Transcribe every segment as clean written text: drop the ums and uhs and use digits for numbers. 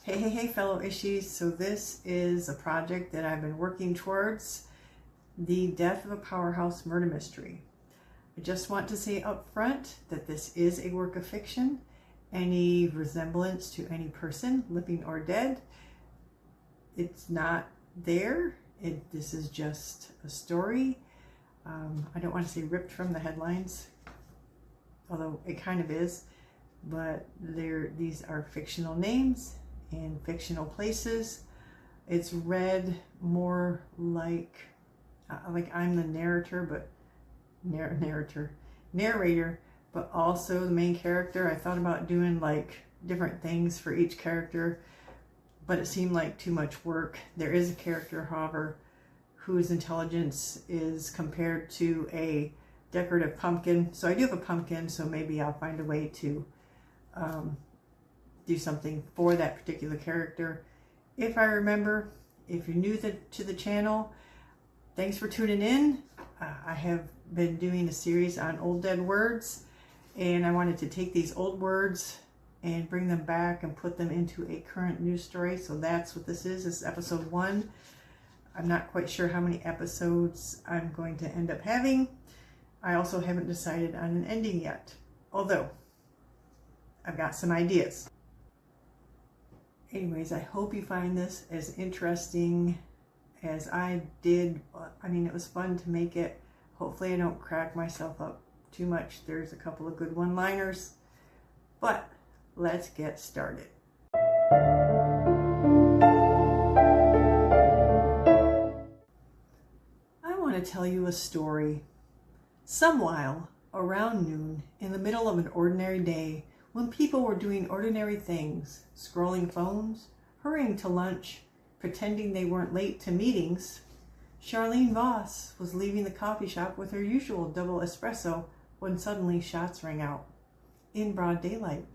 Hey, fellow ishies. So this is a project that I've been working towards, the death of a powerhouse murder mystery. I just want to say up front that this is a work of fiction. Any resemblance to any person, living or dead, it's not there. This is just a story. I don't want to say ripped from the headlines, although it kind of is, but these are fictional names in fictional places. It's read more like I'm the narrator, but narrator, but also the main character. I thought about doing like different things for each character, but it seemed like too much work. There is a character, however, whose intelligence is compared to a decorative pumpkin. So I do have a pumpkin, so maybe I'll find a way to do something for that particular character. If I remember, if you're new to the channel, thanks for tuning in. I have been doing a series on old dead words, and I wanted to take these old words and bring them back and put them into a current news story. So that's what this is. This is episode 1. I'm not quite sure how many episodes I'm going to end up having. I also haven't decided on an ending yet, although I've got some ideas. Anyways, I hope you find this as interesting as I did. I mean, it was fun to make it. Hopefully I don't crack myself up too much. There's a couple of good one-liners, but let's get started. I want to tell you a story. Some while around noon, in the middle of an ordinary day, when people were doing ordinary things, scrolling phones, hurrying to lunch, pretending they weren't late to meetings, Charlene Voss was leaving the coffee shop with her usual double espresso when suddenly shots rang out, in broad daylight,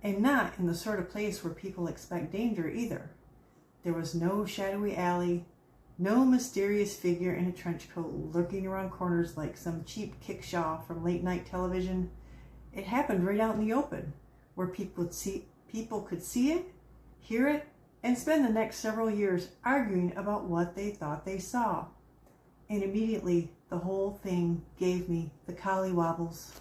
and not in the sort of place where people expect danger either. There was no shadowy alley, no mysterious figure in a trench coat lurking around corners like some cheap kickshaw from late night television. It happened right out in the open, where people could see it, hear it, and spend the next several years arguing about what they thought they saw. And immediately, the whole thing gave me the collywobbles.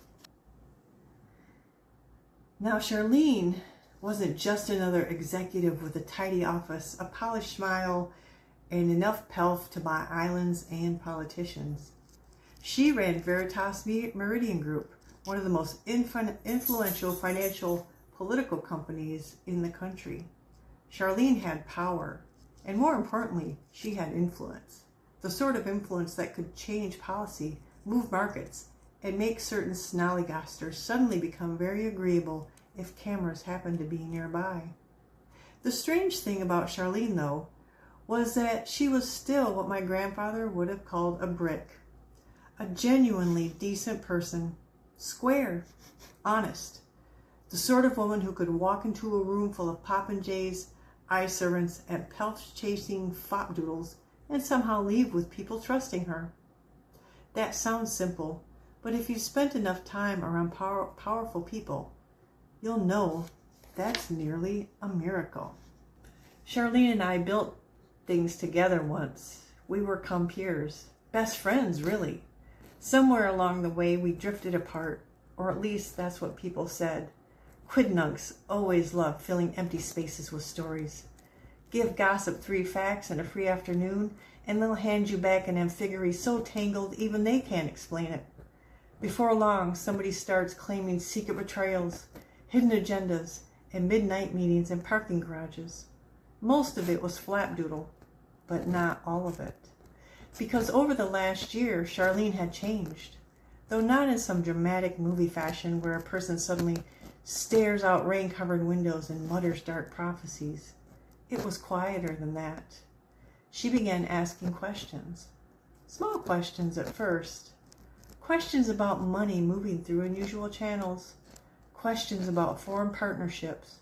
Now, Charlene wasn't just another executive with a tidy office, a polished smile, and enough pelf to buy islands and politicians. She ran Veritas Meridian Group, one of the most influential financial political companies in the country. Charlene had power, and more importantly, she had influence. The sort of influence that could change policy, move markets, and make certain snollygasters suddenly become very agreeable if cameras happened to be nearby. The strange thing about Charlene, though, was that she was still what my grandfather would have called a brick. A genuinely decent person. Square, honest, the sort of woman who could walk into a room full of popinjays, eye servants, and pelf-chasing fopdoodles and somehow leave with people trusting her. That sounds simple, but if you've spent enough time around powerful people, you'll know that's nearly a miracle. Charlene and I built things together once. We were compeers, best friends, really. Somewhere along the way, we drifted apart, or at least that's what people said. Quidnuncs always love filling empty spaces with stories. Give gossip 3 facts and a free afternoon, and they'll hand you back an amphigory so tangled even they can't explain it. Before long, somebody starts claiming secret betrayals, hidden agendas, and midnight meetings in parking garages. Most of it was flapdoodle, but not all of it. Because over the last year, Charlene had changed, though not in some dramatic movie fashion where a person suddenly stares out rain-covered windows and mutters dark prophecies. It was quieter than that. She began asking questions. Small questions at first. Questions about money moving through unusual channels. Questions about foreign partnerships.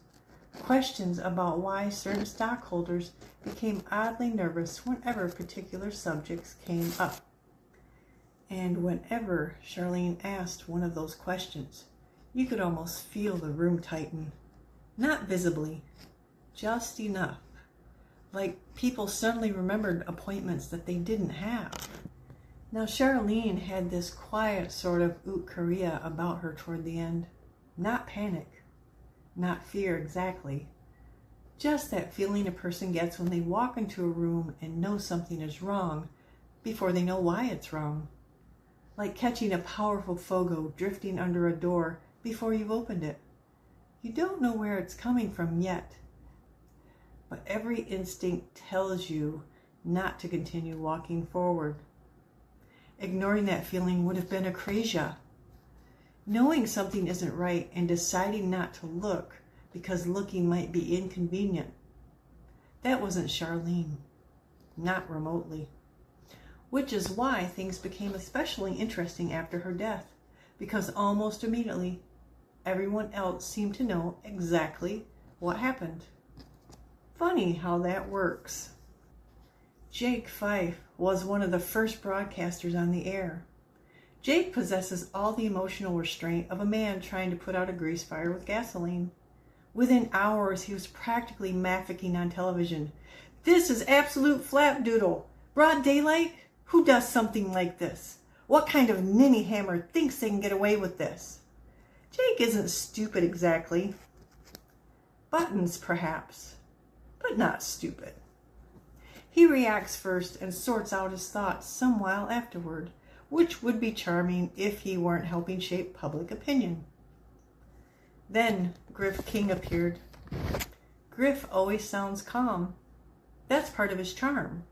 Questions about why certain stockholders became oddly nervous whenever particular subjects came up. And whenever Charlene asked one of those questions, you could almost feel the room tighten. Not visibly, just enough. Like people suddenly remembered appointments that they didn't have. Now Charlene had this quiet sort of ukkaria about her toward the end. Not panic, not fear exactly. Just that feeling a person gets when they walk into a room and know something is wrong before they know why it's wrong. Like catching a powerful fogo drifting under a door before you've opened it. You don't know where it's coming from yet, but every instinct tells you not to continue walking forward. Ignoring that feeling would have been akrasia. Knowing something isn't right and deciding not to look because looking might be inconvenient. That wasn't Charlene, not remotely. Which is why things became especially interesting after her death, because almost immediately, everyone else seemed to know exactly what happened. Funny how that works. Jake Fife was one of the first broadcasters on the air. Jake possesses all the emotional restraint of a man trying to put out a grease fire with gasoline. Within hours, he was practically maffing on television. "This is absolute flapdoodle. Broad daylight? Who does something like this? What kind of ninny hammer thinks they can get away with this?" Jake isn't stupid exactly. Buttons, perhaps, but not stupid. He reacts first and sorts out his thoughts some while afterward, which would be charming if he weren't helping shape public opinion. Then Griff King appeared. Griff always sounds calm. That's part of his charm.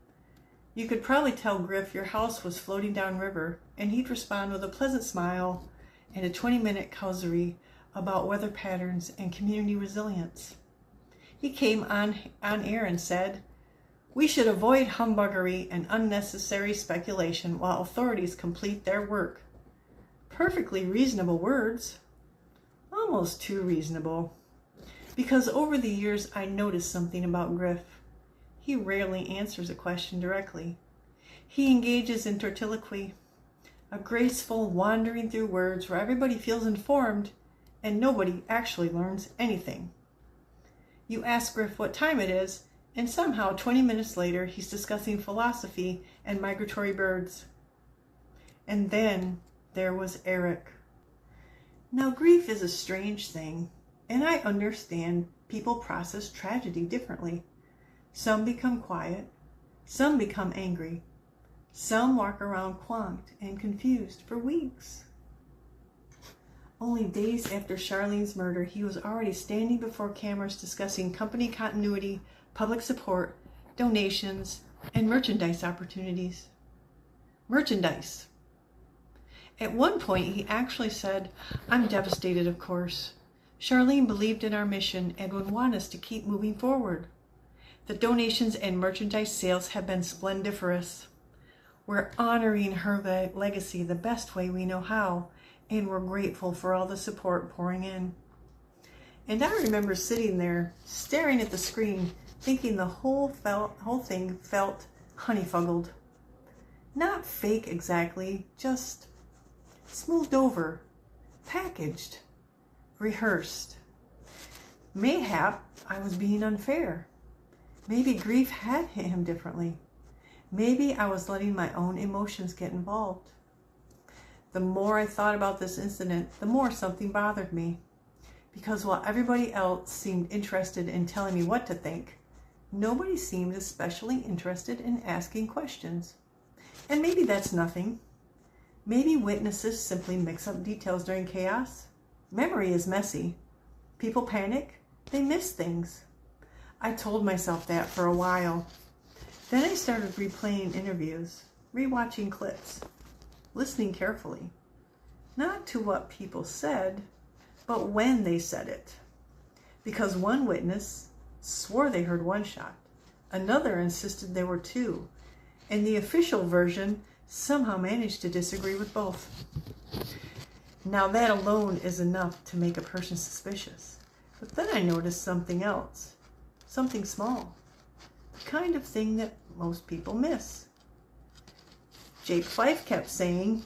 You could probably tell Griff your house was floating downriver, and he'd respond with a pleasant smile and a 20-minute causerie about weather patterns and community resilience. He came on air and said, "We should avoid humbuggery and unnecessary speculation while authorities complete their work." Perfectly reasonable words. Almost too reasonable. Because over the years I noticed something about Griff. He rarely answers a question directly. He engages in tortiloquy, a graceful wandering through words where everybody feels informed and nobody actually learns anything. You ask Griff what time it is, and somehow 20 minutes later he's discussing philosophy and migratory birds. And then there was Eric. Now grief is a strange thing, and I understand people process tragedy differently. Some become quiet, some become angry, some walk around conked and confused for weeks. Only days after Charlene's murder, he was already standing before cameras discussing company continuity, public support, donations, and merchandise opportunities. Merchandise. At one point, he actually said, "I'm devastated, of course. Charlene believed in our mission and would want us to keep moving forward. The donations and merchandise sales have been splendiferous. We're honoring her legacy the best way we know how, and we're grateful for all the support pouring in." And I remember sitting there, staring at the screen, thinking the whole thing felt honeyfuggled. Not fake exactly, just smoothed over, packaged, rehearsed. Mayhap I was being unfair. Maybe grief had hit him differently. Maybe I was letting my own emotions get involved. The more I thought about this incident, the more something bothered me. Because while everybody else seemed interested in telling me what to think, nobody seemed especially interested in asking questions. And maybe that's nothing. Maybe witnesses simply mix up details during chaos. Memory is messy. People panic. They miss things. I told myself that for a while. Then I started replaying interviews, rewatching clips, listening carefully. Not to what people said, but when they said it. Because one witness swore they heard one shot. Another insisted there were two. And the official version somehow managed to disagree with both. Now that alone is enough to make a person suspicious. But then I noticed something else. Something small. The kind of thing that most people miss. Jake Fife kept saying,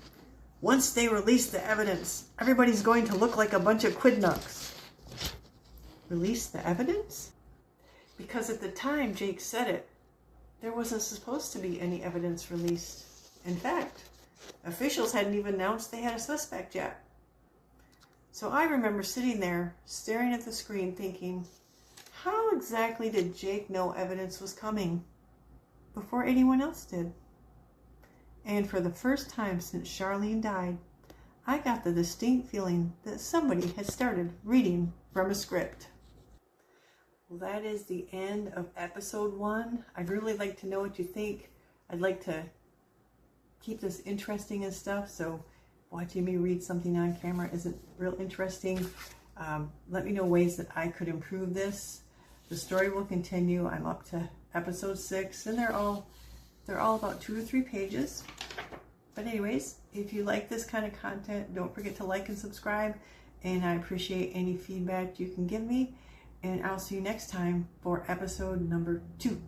"Once they release the evidence, everybody's going to look like a bunch of quidnucks." Release the evidence? Because at the time Jake said it, there wasn't supposed to be any evidence released. In fact, officials hadn't even announced they had a suspect yet. So I remember sitting there, staring at the screen, thinking, how exactly did Jake know evidence was coming before anyone else did? And for the first time since Charlene died, I got the distinct feeling that somebody had started reading from a script. Well, that is the end of episode 1. I'd really like to know what you think. I'd like to keep this interesting and stuff, so watching me read something on camera isn't real interesting. Let me know ways that I could improve this. The story will continue. I'm up to episode 6, and they're all about 2 or 3 pages. But anyways, if you like this kind of content, don't forget to like and subscribe, and I appreciate any feedback you can give me, and I'll see you next time for episode number 2.